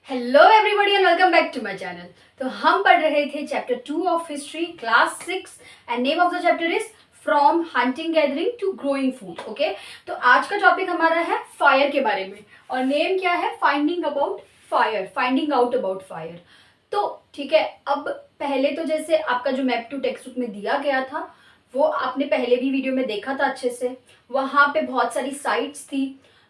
Hello everybody and welcome back to my channel. तो हम पढ़ रहे थे chapter 2 of history class 6 and name of the chapter is from hunting gathering to growing food. Okay, तो आज का topic हमारा है फायर के बारे में और नेम क्या है, finding about fire, finding out about fire. तो ठीक है, अब पहले तो जैसे आपका जो मैप टू टेक्स्ट बुक में दिया गया था वो आपने पहले भी वीडियो में देखा था अच्छे से। वहाँ पे बहुत सारी साइट्स थी,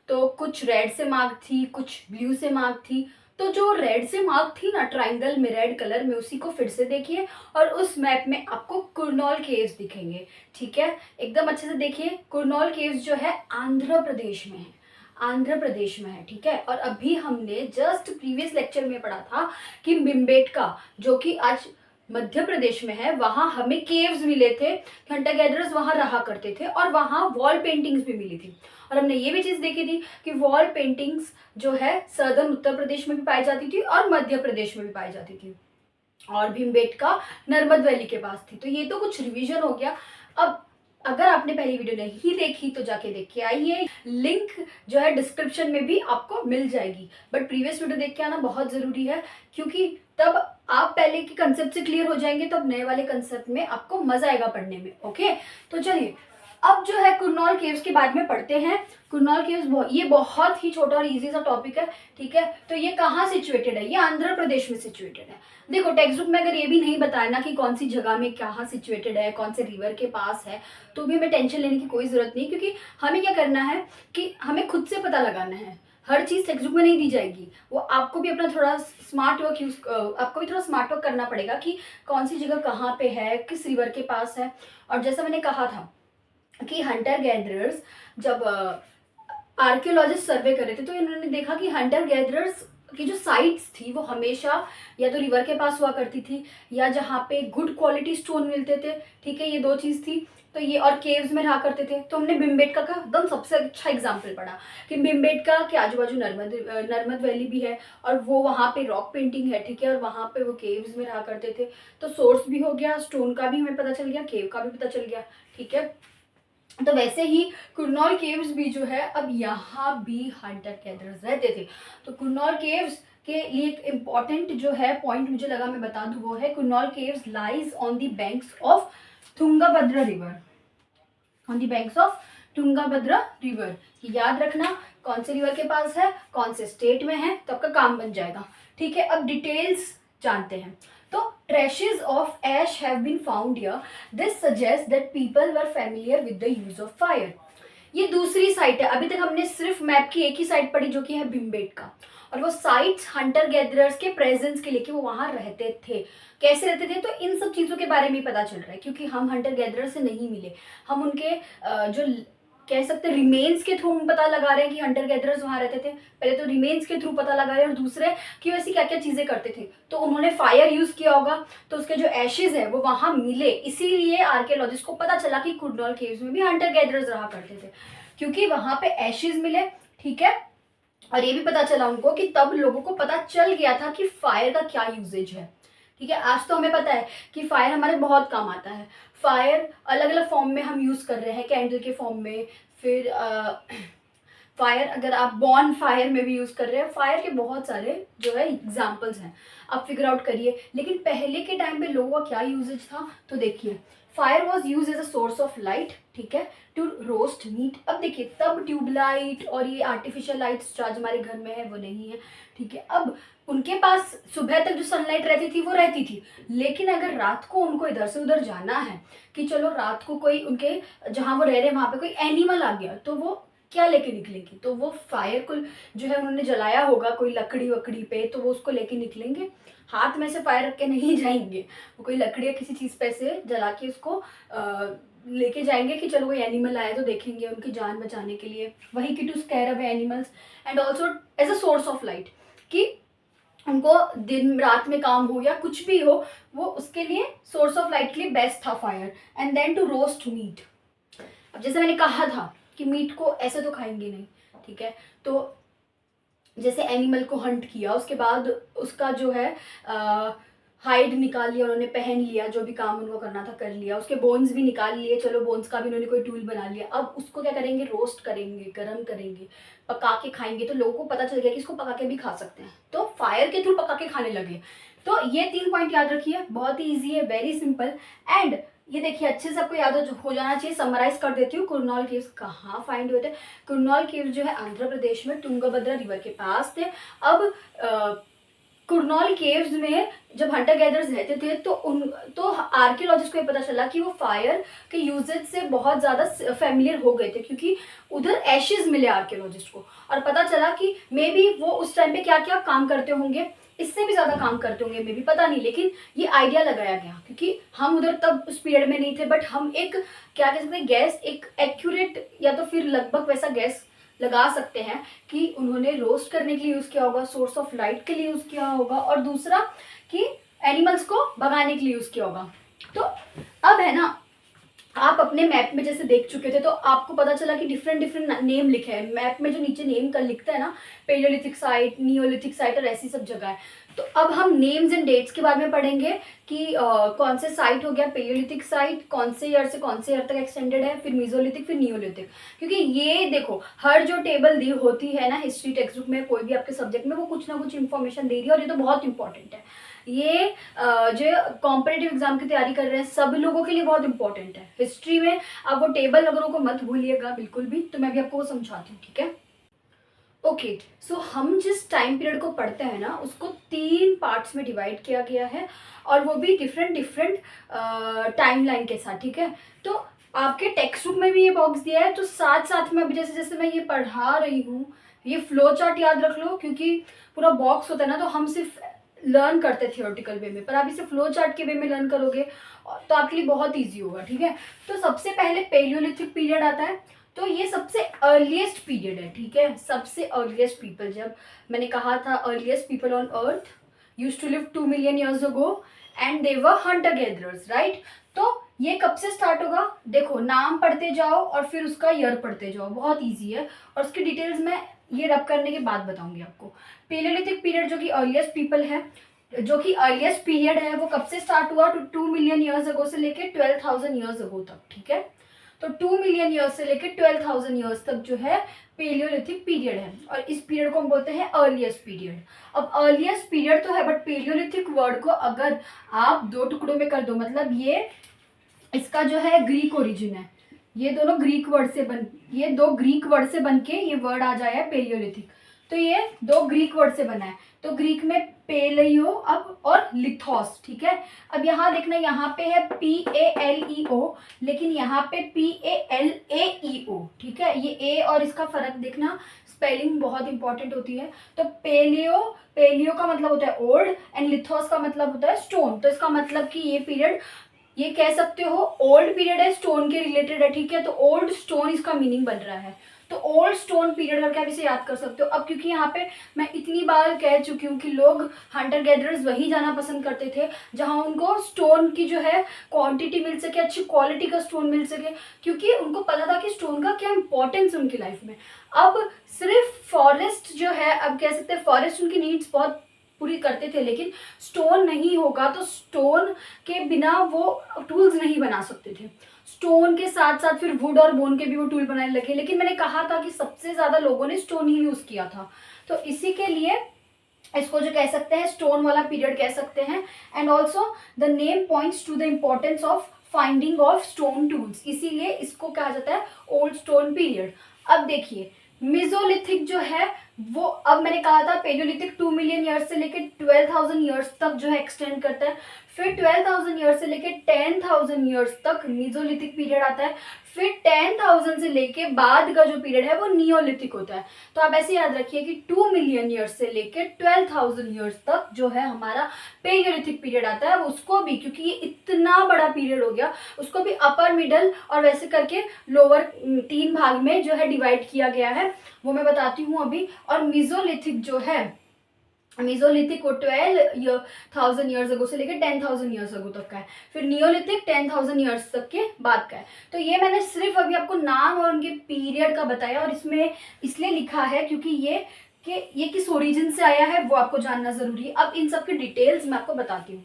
तो कुछ रेड से मार्क थी, कुछ ब्लू से मार्क थी। तो जो रेड से मार्क थी ना ट्राइंगल में रेड कलर में, उसी को फिर से देखिए और उस मैप में आपको कुरनौल केव्स दिखेंगे। ठीक है, एकदम अच्छे से देखिए। कुरनौल केव्स जो है आंध्र प्रदेश में है, आंध्र प्रदेश में है। ठीक है, और अभी हमने जस्ट प्रीवियस लेक्चर में पढ़ा था कि भिमबेटका जो कि आज मध्य प्रदेश में है, वहां हमें केव्स मिले थे, हंटर गैदरर्स वहां रहा करते थे और वहां वॉल पेंटिंग्स भी मिली थी। और हमने ये भी चीज देखी थी कि वॉल पेंटिंग्स जो है सदर्न उत्तर प्रदेश में भी पाई जाती थी और मध्य प्रदेश में भी पाई जाती थी, और भीमबेटका नर्मद वैली के पास थी। तो ये तो कुछ रिवीजन हो गया। अब अगर आपने पहली वीडियो नहीं देखी तो जाके देख के आइए, लिंक जो है डिस्क्रिप्शन में भी आपको मिल जाएगी। बट प्रीवियस वीडियो देख के आना बहुत जरूरी है, क्योंकि तब आप पहले के कंसेप्ट से क्लियर हो जाएंगे, तब नए वाले कंसेप्ट में आपको मजा आएगा पढ़ने में। ओके, तो चलिए अब जो है कुरनौल केव्स के बारे में पढ़ते हैं। कुरनौल केव्स ये बहुत ही छोटा और इजी सा टॉपिक है। ठीक है, तो ये कहाँ सिचुएटेड है, ये आंध्र प्रदेश में सिचुएटेड है। देखो टेक्स्ट बुक में अगर ये भी नहीं बताया ना कि कौन सी जगह में कहाँ सिचुएटेड है, कौन से रिवर के पास है, तो भी हमें टेंशन लेने की कोई जरूरत नहीं, क्योंकि हमें क्या करना है कि हमें खुद से पता लगाना है। हर चीज टेक्स्ट बुक में नहीं दी जाएगी, वो आपको भी अपना थोड़ा स्मार्ट वर्क यूज आपको भी थोड़ा स्मार्ट वर्क करना पड़ेगा कि कौन सी जगह कहाँ पे है, किस रिवर के पास है। और जैसा मैंने कहा था कि हंटर गैदरर्स जब आर्कियोलॉजिस्ट सर्वे कर रहे थे, तो इन्होंने देखा कि हंटर गैदरर्स की जो साइट्स थी वो हमेशा या तो रिवर के पास हुआ करती थी, या जहाँ पे गुड क्वालिटी स्टोन मिलते थे। ठीक है, ये दो चीज़ थी। तो ये और केव्स में रहा करते थे। तो हमने भिमबेटका का एकदम सबसे अच्छा एग्जाम्पल पढ़ा कि भिमबेटका के आजू बाजू नर्मद वैली भी है और वो वहाँ पे रॉक पेंटिंग है। ठीक है, और वहाँ पे वो केव्स में रहा करते थे। तो सोर्स भी हो गया, स्टोन का भी हमें पता चल गया, केव का भी पता चल गया। ठीक है, तो वैसे ही कुरनौल केव्स भी जो है, अब यहाँ भी हंटर गैदरर्स रहते थे। तो कुरनौल केव्स के लिए एक इम्पॉर्टेंट जो है पॉइंट मुझे लगा मैं बता दूं, वो है Kurnool caves lies on the banks of Tungabhadra river, on the banks of Tungabhadra river. याद रखना कौन से रिवर के पास है, कौन से स्टेट में है, तो आपका काम बन जाएगा। ठीक है, अब डिटेल्स जानते हैं। तो traces of ash have been found here, this suggest that people were familiar with the use of fire. ये दूसरी साइट है, अभी तक हमने सिर्फ मैप की एक ही साइट पढ़ी जो कि है भिमबेटका, और वो साइट्स हंटर गैदरर्स के प्रेजेंस के लिए कि वो वहां रहते थे, कैसे रहते थे। तो इन सब चीजों के बारे में पता चल रहा है, क्योंकि हम हंटर गैदरर से नहीं मिले, हम उनके जो कह सकते रिमेन्स के थ्रू हम पता लगा रहे हैं कि हंटर गैदरर्स वहां रहते थे। पहले तो रिमेन्स के थ्रू पता लगा रहे हैं, और दूसरे कि वैसे क्या क्या चीजें करते थे। तो उन्होंने फायर यूज किया होगा, तो उसके जो एशेज है वो वहां मिले, इसीलिए आर्कियोलॉजिस्ट को पता चला कि कुरनौल केव्स में भी हंटर गैदरर्स रहा करते थे, क्योंकि वहां पे एशेज मिले। ठीक है, और ये भी पता चला उनको कि तब लोगों को पता चल गया था कि फायर का क्या यूजेज है। ठीक है, आज तो हमें पता है कि फायर हमारे बहुत काम आता है। फायर अलग अलग फॉर्म में हम यूज कर रहे हैं, कैंडल के फॉर्म में, फिर फायर अगर आप बॉन फायर में भी यूज कर रहे हैं। फायर के बहुत सारे जो है एग्जाम्पल्स हैं, आप फिगर आउट करिए। लेकिन पहले के टाइम पे लोगों का क्या यूजेज था, तो देखिए fire was use as a source of light. ठीक है, टू रोस्ट मीट। अब देखिए तब ट्यूबलाइट और ये आर्टिफिशियल लाइट्स जो आज हमारे घर में है वो नहीं है। ठीक है, अब उनके पास सुबह तक जो सनलाइट रहती थी वो रहती थी, लेकिन अगर रात को उनको इधर से उधर जाना है, कि चलो रात को कोई उनके जहाँ वो रह रहे हैं वहां पे कोई एनिमल आ गया, तो वो क्या लेके निकलेंगे, तो वो फायर को जो है उन्होंने जलाया होगा कोई लकड़ी वकड़ी पे, तो वो उसको लेके निकलेंगे। हाथ में से फायर रख के नहीं जाएंगे, वो कोई लकड़ी या किसी चीज पे से जला के उसको लेके जाएंगे कि चलो कोई एनिमल आया तो देखेंगे, उनकी जान बचाने के लिए। वही कि to scare away animals and also as a source of light, कि उनको दिन रात में काम हो या कुछ भी हो, वो उसके लिए सोर्स ऑफ लाइट के लिए बेस्ट था fire. And then to roast meat. अब जैसे मैंने कहा था कि मीट को ऐसे तो खाएंगे नहीं। ठीक है, तो जैसे एनिमल को हंट किया, उसके बाद उसका जो है हाइड निकाल लिया उन्होंने, पहन लिया, जो भी काम उनको करना था कर लिया, उसके बोन्स भी निकाल लिए, चलो बोन्स का भी उन्होंने कोई टूल बना लिया। अब उसको क्या करेंगे, रोस्ट करेंगे, गरम करेंगे, पका के खाएंगे। तो लोगों को पता चल गया कि इसको पका के भी खा सकते हैं, तो फायर के थ्रू पका के खाने लगे। तो ये 3 पॉइंट याद रखिए, बहुत ही ईजी है, वेरी सिंपल। एंड ये देखिए अच्छे से आपको याद हो जाना चाहिए। समराइज कर देती हूँ, कुरनॉल केव्स कहाँ फाइंड हुए थे। कुरनॉल केव्स जो है आंध्र प्रदेश में तुंगभद्रा रिवर के पास थे। अब कुरनॉल केव्स में जब हंटर गैदर्स रहते थे तो आर्कियोलॉजिस्ट को ये पता चला कि वो फायर के यूजेज से बहुत ज़्यादा फेमिलियर हो गए थे, क्योंकि उधर एशेज मिले आर्कियोलॉजिस्ट को, और पता चला कि मे बी वो उस टाइम पे क्या क्या काम करते होंगे, इससे भी ज़्यादा काम करते होंगे मे बी, पता नहीं, लेकिन ये आइडिया लगाया गया क्योंकि हम उधर तब उस पीरियड में नहीं थे। बट हम एक क्या कह सकते हैं, गैस, एक एक्यूरेट या तो फिर लगभग वैसा गैस लगा सकते हैं कि उन्होंने रोस्ट करने के लिए यूज़ किया होगा, सोर्स ऑफ लाइट के लिए यूज़ किया होगा, और दूसरा कि एनिमल्स को भगाने के लिए यूज़ किया होगा। तो अब है ना, आप अपने मैप में जैसे देख चुके थे तो आपको पता चला कि डिफरेंट डिफरेंट नेम लिखे हैं मैप में, जो नीचे नेम कर लिखता है ना, पेलियोलिथिक साइट, नियोलिथिक साइट और ऐसी सब जगह है। तो अब हम नेम्स एंड डेट्स के बारे में पढ़ेंगे कि कौन से साइट हो गया पेलियोलिथिक साइट, कौन से ईयर से कौन से ईयर तक एक्सटेंडेड है, फिर मीजोलिथिक, फिर नियोलिथिक। क्योंकि ये देखो, हर जो टेबल दी होती है ना हिस्ट्री टेक्स्ट बुक में, कोई भी आपके सब्जेक्ट में, वो कुछ ना कुछ इन्फॉर्मेशन दे रही है, और ये तो बहुत इंपॉर्टेंट है। ये जो कॉम्पिटिटिव एग्जाम की तैयारी कर रहे हैं सब लोगों के लिए बहुत इंपॉर्टेंट है। हिस्ट्री में आप वो टेबल वगैरह को मत भूलिएगा बिल्कुल भी, तो मैं भी आपको वो समझाती हूँ, ठीक है। ओके, सो हम जिस टाइम पीरियड को पढ़ते हैं ना, उसको 3 पार्ट्स में डिवाइड किया गया है, और वो भी डिफरेंट डिफरेंट टाइमलाइन के साथ, ठीक है। तो आपके टेक्स्ट बुक में भी ये बॉक्स दिया है, तो साथ साथ में अभी जैसे जैसे मैं ये पढ़ा रही हूँ, ये फ्लो चार्ट याद रख लो, क्योंकि पूरा बॉक्स होता है ना, तो हम सिर्फ लर्न करते थियोरटिकल वे में, पर आप इसे फ्लो चार्ट के वे में लर्न करोगे तो आपके लिए बहुत ईजी होगा, ठीक है। तो सबसे पहले पेलियोलिथिक पीरियड आता है, तो ये सबसे अर्लीस्ट पीरियड है, ठीक है। सबसे अर्लीस्ट पीपल, जब मैंने कहा था earliest people on earth used to live 2 million years ago and they were hunter gatherers, right. तो ये कब से स्टार्ट होगा, देखो नाम पढ़ते जाओ और फिर उसका ईयर पढ़ते जाओ, बहुत ईजी है, और उसकी डिटेल्स मैं ये रब करने के बाद बताऊंगी आपको। पेलियोलिथिक पीरियड जो कि अर्लीस्ट पीपल है, जो कि अर्लीस्ट पीरियड है, वो कब से स्टार्ट हुआ, 2 मिलियन ईयर्स अगो से लेके 12,000 ईयर्स अगो तक, ठीक है। तो 2 मिलियन ईयर्स से लेकर 12,000 ईयर्स तक जो है पेलियोलिथिक पीरियड है, और इस पीरियड को हम बोलते हैं अर्लीस्ट पीरियड। अब अर्लीस्ट पीरियड तो है, बट पेलियोलिथिक वर्ड को अगर आप 2 टुकड़ों में कर दो, मतलब ये इसका जो है ग्रीक ओरिजिन है, ये दोनों ग्रीक वर्ड से ये 2 ग्रीक वर्ड से बन के ये वर्ड आ जाए पेलियोलिथिक, तो ये 2 ग्रीक वर्ड से बना है। तो ग्रीक में पेलियो अब और लिथोस, ठीक है। अब यहाँ देखना, यहाँ पे है PALEO, लेकिन यहाँ पे PALAEO, ठीक है। ये ए और इसका फर्क देखना, स्पेलिंग बहुत इंपॉर्टेंट होती है। तो पेलियो का मतलब होता है ओल्ड, एंड लिथोस का मतलब होता है स्टोन। तो इसका मतलब कि ये पीरियड, ये कह सकते हो ओल्ड पीरियड है, स्टोन के रिलेटेड है, ठीक है। तो ओल्ड स्टोन इसका मीनिंग बन रहा है, तो ओल्ड स्टोन पीरियड करके आप इसे याद कर सकते हो। अब क्योंकि यहाँ पे मैं इतनी बार कह चुकी हूँ कि लोग हंटर गैदरर्स वहीं जाना पसंद करते थे जहाँ उनको स्टोन की जो है क्वांटिटी मिल सके, अच्छी क्वालिटी का स्टोन मिल सके, क्योंकि उनको पता था कि स्टोन का क्या इंपॉर्टेंस है उनकी लाइफ में। अब सिर्फ फॉरेस्ट जो है, अब कह सकते हैं फॉरेस्ट उनकी नीड्स बहुत पूरी करते थे, लेकिन स्टोन नहीं होगा तो स्टोन के बिना वो टूल्स नहीं बना सकते थे। स्टोन के साथ साथ फिर वुड और बोन के भी वो टूल बनाने लगे, लेकिन मैंने कहा था कि सबसे ज्यादा लोगों ने स्टोन ही यूज किया था, तो इसी के लिए इसको जो कह सकते हैं स्टोन वाला पीरियड कह सकते हैं। And also the name points to the importance of finding of stone tools, इसीलिए इसको कहा जाता है ओल्ड स्टोन पीरियड। अब देखिए मेसोलिथिक जो है वो, अब मैंने कहा था पेलियोलिथिक 2 मिलियन ईयर्स से लेकर 12,000 ईयर्स तक जो है एक्सटेंड करता है, फिर 12,000 ईयर्स से लेकर 10,000 ईयर्स तक मेसोलिथिक पीरियड आता है, फिर 10,000 से लेके बाद का जो पीरियड है वो नियोलिथिक होता है। तो आप ऐसे याद रखिए कि 2 मिलियन ईयर्स से लेकर 12,000 ईयर्स तक जो है हमारा पेलियोलिथिक पीरियड आता है। उसको भी, क्योंकि ये इतना बड़ा पीरियड हो गया, उसको भी अपर मिडल और वैसे करके लोअर 3 भाग में जो है डिवाइड किया गया है, वो मैं बताती हूँ अभी। और मेसोलिथिक जो है, मेसोलिथिक को 12,000 ईयर्स अगो से लेकर 10,000 ईयर्स अगो तक का है, फिर नियोलिथिक 10,000 ईयर्स तक के बाद का है। तो ये मैंने सिर्फ अभी आपको नाम और उनके पीरियड का बताया, और इसमें इसलिए लिखा है क्योंकि ये किस ओरिजिन से आया है वो आपको जानना जरूरी है। अब इन सब की डिटेल्स मैं आपको बताती हूँ।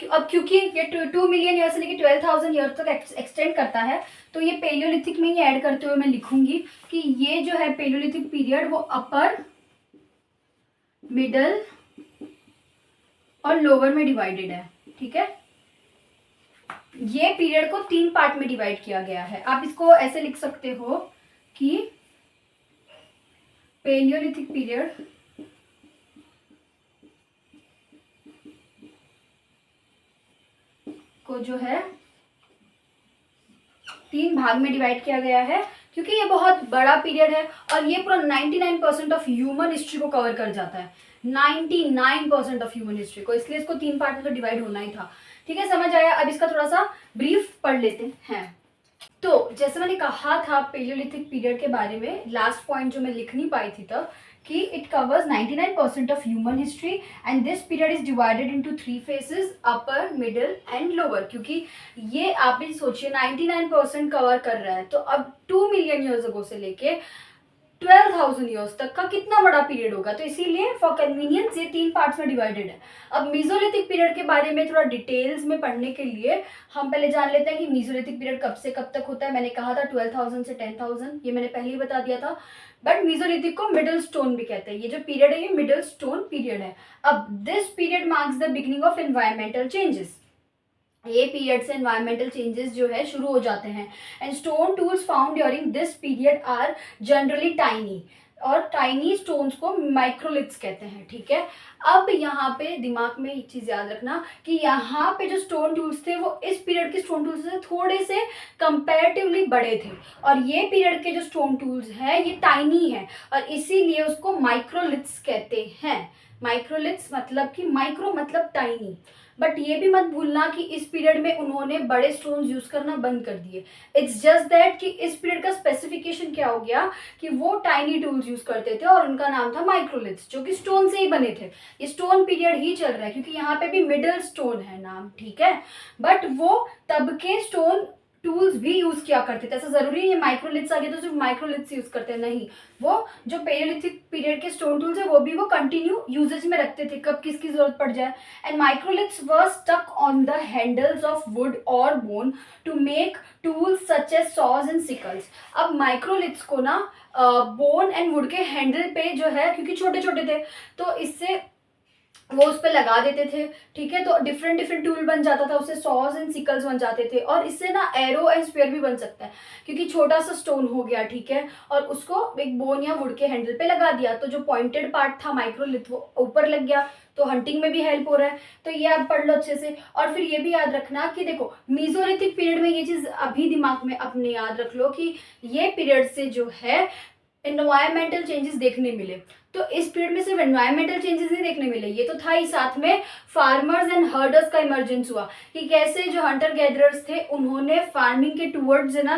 अब क्योंकि ये 2 मिलियन ईयर से लेकर 12,000 ईयर तक एक्सटेंड करता है, तो ये पेलियोलिथिक में ही ऐड करते हुए मैं लिखूंगी कि ये जो है पेलियोलिथिक पीरियड वो अपर, मिडल और लोअर में डिवाइडेड है। ठीक है, ये पीरियड को 3 पार्ट में डिवाइड किया गया है। आप इसको ऐसे लिख सकते हो कि पेलियोलिथिक पीरियड को जो है 3 भाग में डिवाइड किया गया है, क्योंकि ये बहुत बड़ा पीरियड है और ये पूरा 99% ऑफ ह्यूमन हिस्ट्री को कवर कर जाता है, 99% ऑफ ह्यूमन हिस्ट्री को, इसलिए इसको 3 पार्ट में तो डिवाइड होना ही था। ठीक है, समझ आया। अब इसका थोड़ा सा ब्रीफ पढ़ लेते हैं। तो जैसे मैंने कहा था पेलियोलिथिक पीरियड के बारे में, लास्ट पॉइंट जो मैं लिख नहीं पाई थी तब, कि it covers 99% of human history and this period is divided into 3 phases, upper, middle and lower. क्योंकि ये आप भी सोचिए 99% कवर कर रहा है, तो अब 2 मिलियन ईयर्स अगो से लेके 12,000 ईयर्स तक का कितना बड़ा पीरियड होगा, तो इसीलिए फॉर कन्वीनियंस ये 3 पार्ट्स में डिवाइडेड है। अब मीजोलिथिक पीरियड के बारे में थोड़ा डिटेल्स में पढ़ने के लिए हम पहले जान लेते हैं कि मीजोलिथिक पीरियड कब से कब तक होता है। मैंने कहा था 12,000 से 10,000, ये मैंने पहले ही बता दिया था। बट मीजोलिथिक को मिडिल स्टोन भी कहते हैं। ये जो पीरियड है ये मिडिल स्टोन पीरियड है। अब this period marks the beginning of environmental changes. ये पीरियड से एनवायरमेंटल चेंजेस जो है शुरू हो जाते हैं। And stone tools found during this period are generally tiny, और टाइनी स्टोन्स को माइक्रोलिथ्स कहते हैं। ठीक है, अब यहाँ पे दिमाग में एक चीज़ याद रखना कि यहाँ पे जो स्टोन टूल्स थे वो इस पीरियड के स्टोन टूल्स से थोड़े से कंपैरेटिवली बड़े थे, और ये पीरियड के जो स्टोन टूल्स हैं ये टाइनी है, और इसीलिए उसको माइक्रोलिथ्स कहते हैं। माइक्रोलिथ्स मतलब कि माइक्रो मतलब टाइनी। बट ये भी मत भूलना कि इस पीरियड में उन्होंने बड़े स्टोन्स यूज करना बंद कर दिए। इट्स जस्ट दैट कि इस पीरियड का स्पेसिफिकेशन क्या हो गया कि वो टाइनी टूल्स यूज करते थे और उनका नाम था माइक्रोलिथ्स, जो कि स्टोन से ही बने थे। ये स्टोन पीरियड ही चल रहा है क्योंकि यहाँ पे भी मिडिल स्टोन है नाम, ठीक है। बट वो तब के स्टोन टूल्स भी यूज किया करते थे। ऐसा जरूरी नहीं माइक्रोलिथ्स आ गए तो सिर्फ माइक्रोलिथ्स यूज करते हैं, नहीं। वो जो पेलियोलिथिक पीरियड के स्टोन टूल्स है वो भी वो कंटिन्यू यूजेज में रखते थे, कब किसकी जरूरत पड़ जाए। And microliths were stuck on the handles of wood और bone to make tools such as saws and sickles. अब माइक्रोलिथ्स को ना बोन एंड वुड के हैंडल पे जो है, क्योंकि छोटे छोटे थे तो इससे वो उस पर लगा देते थे, ठीक है। तो डिफरेंट डिफरेंट टूल बन जाता था, उससे सॉज एंड सिकल्स बन जाते थे, और इससे ना एरो एंड स्पेयर भी बन सकता है क्योंकि छोटा सा स्टोन हो गया, ठीक है, और उसको एक बोन या वुड के हैंडल पे लगा दिया तो जो पॉइंटेड पार्ट था माइक्रोलिथ वो ऊपर लग गया, तो हंटिंग में भी हेल्प हो रहा है। तो ये आप पढ़ लो अच्छे से। और फिर ये भी याद रखना कि देखो मीजोलिथिक पीरियड में ये चीज़ अभी दिमाग में अपने याद रख लो कि ये पीरियड से जो है एनवायरमेंटल चेंजेस देखने मिले। तो इस पीरियड में सिर्फ एनवायरमेंटल चेंजेस नहीं देखने मिले, ये तो था ही, साथ में फार्मर्स एंड हर्डर्स का इमर्जेंस हुआ कि कैसे जो हंटर गैदरर्स थे उन्होंने फार्मिंग के टूवर्ड्स ना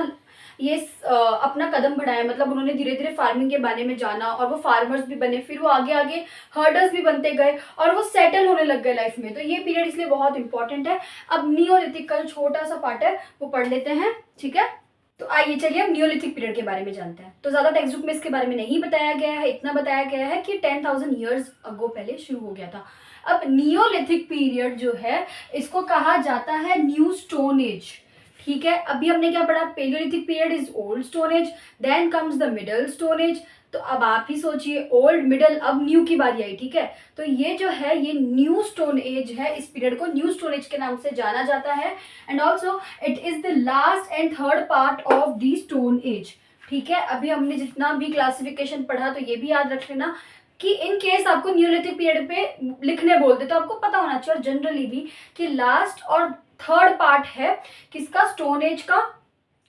ये अपना कदम बढ़ाया, मतलब उन्होंने धीरे धीरे फार्मिंग के बारे में जाना और वो फार्मर्स भी बने, फिर वो आगे आगे हर्डर्स भी बनते गए और वो सेटल होने लग गए लाइफ में। तो ये पीरियड इसलिए बहुत इंपॉर्टेंट है। अब नियोलिथिक का जो छोटा सा पार्ट है वो पढ़ लेते हैं, ठीक है। तो आइए चलिए हम नियोलिथिक पीरियड के बारे में जानते हैं। तो ज़्यादा टेक्स्ट बुक में इसके बारे में नहीं बताया गया है, इतना बताया गया है कि 10,000 ईयर्स अगो पहले शुरू हो गया था। अब नियोलिथिक पीरियड जो है इसको कहा जाता है न्यू स्टोन एज, ठीक है। अभी हमने क्या पढ़ा, palaeolithic period is old stone age, then comes the middle stone age. तो अब आप ही सोचिए ओल्ड मिडल अब न्यू की बारी आई, ठीक है। तो ये जो है ये न्यू स्टोन एज है, इस पीरियड को न्यू स्टोन एज के नाम से जाना जाता है। And also it is the last and third part of the stone age, ठीक है। अभी हमने जितना भी क्लासिफिकेशन पढ़ा तो ये भी याद रख लेना कि इन केस आपको नियोलिथिक पीरियड पे लिखने बोलते तो आपको पता होना चाहिए, और जनरली भी कि लास्ट और थर्ड पार्ट है किसका, स्टोन एज का,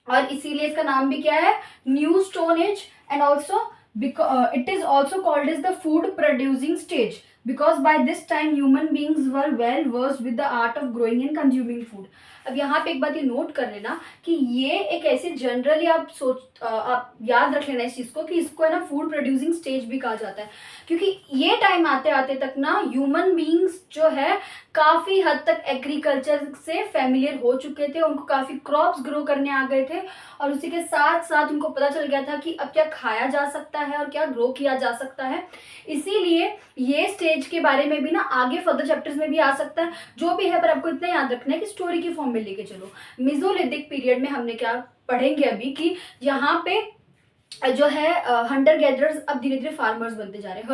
और इसीलिए इसका नाम भी क्या है, new stone age. And also it is also called as the food producing stage because by this time human beings were well versed with the art of growing and consuming food. अब यहाँ पे एक बात ये note कर लेना कि ये एक ऐसे जनरली आप याद रख लेना इस चीज़ को कि इसको है ना फूड प्रोड्यूसिंग स्टेज भी कहा जाता है, क्योंकि ये टाइम आते आते तक ना ह्यूमन बींग्स जो है काफ़ी हद तक एग्रीकल्चर से फेमिलियर हो चुके थे, उनको काफ़ी क्रॉप्स ग्रो करने आ गए थे और उसी के साथ साथ उनको पता चल गया था कि अब क्या खाया जा सकता है और क्या ग्रो किया जा सकता है। इसीलिए ये स्टेज के बारे में भी ना आगे फर्दर चैप्टर्स में भी आ सकता है, जो भी है, पर आपको इतना याद रखना है कि स्टोरी की फॉर्म में लेके चलो। मेसोलिथिक पीरियड में हमने क्या पढ़ेंगे अभी कि यहाँ पे जो है हंटर गैदरर्स अब धीरे धीरे फार्मर्स बनते जा रहे हैं,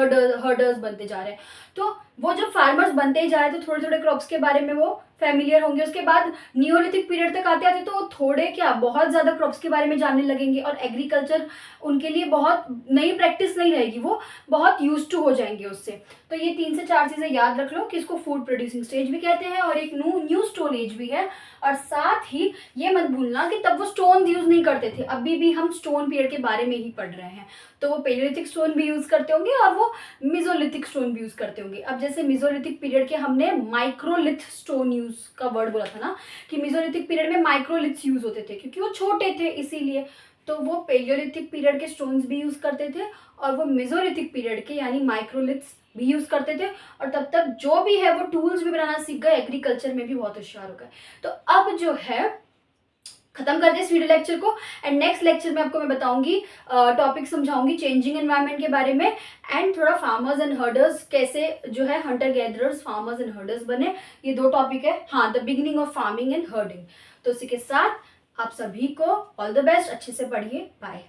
हर्डर्स बनते जा रहे हैं। तो वो जब फार्मर्स बनते ही जा रहे हैं तो थोड़े थोड़े क्रॉप्स के बारे में वो फैमिलियर होंगे। उसके बाद नियोलिथिक पीरियड तक आते आते तो वो थोड़े क्या बहुत ज़्यादा क्रॉप्स के बारे में जानने लगेंगे और एग्रीकल्चर उनके लिए बहुत नई प्रैक्टिस नहीं रहेगी, वो बहुत यूज टू हो जाएंगे उससे। तो ये 3 से 4 चीज़ें याद रख लो कि इसको फूड प्रोड्यूसिंग स्टेज भी कहते हैं और एक न्यू स्टोन एज भी है। और साथ ही ये मत भूलना कि तब वो स्टोन यूज नहीं करते थे, अभी भी हम स्टोन पीरियड के बारे में ही पढ़ रहे हैं। तो वो पेलियोलिथिक स्टोन भी यूज करते होंगे और वो मेसोलिथिक स्टोन भी यूज करते होंगे। अब जैसे मेसोलिथिक पीरियड के हमने माइक्रोलिथ स्टोन यूज का वर्ड बोला था ना कि मेसोलिथिक पीरियड में माइक्रोलिथ्स यूज होते थे क्योंकि वो छोटे थे इसीलिए। तो वो पेलियोलिथिक पीरियड के स्टोन्स भी यूज करते थे और वो मेसोलिथिक पीरियड के यानी माइक्रोलिथ्स भी यूज करते थे और तब तक जो भी है वो टूल्स भी बनाना सीख गए, एग्रीकल्चर में भी बहुत होशियार हो गए। तो अब जो है खत्म करते हैं इस वीडियो लेक्चर को एंड नेक्स्ट लेक्चर में आपको मैं बताऊंगी, टॉपिक समझाऊंगी चेंजिंग एनवायरनमेंट के बारे में एंड थोड़ा फार्मर्स एंड हर्डर्स कैसे जो है Hunter gatherers farmers and herders बने। ये 2 टॉपिक है, हाँ, the beginning of farming and herding. तो इसी के साथ आप सभी को ऑल द बेस्ट, अच्छे से पढ़िए, बाय।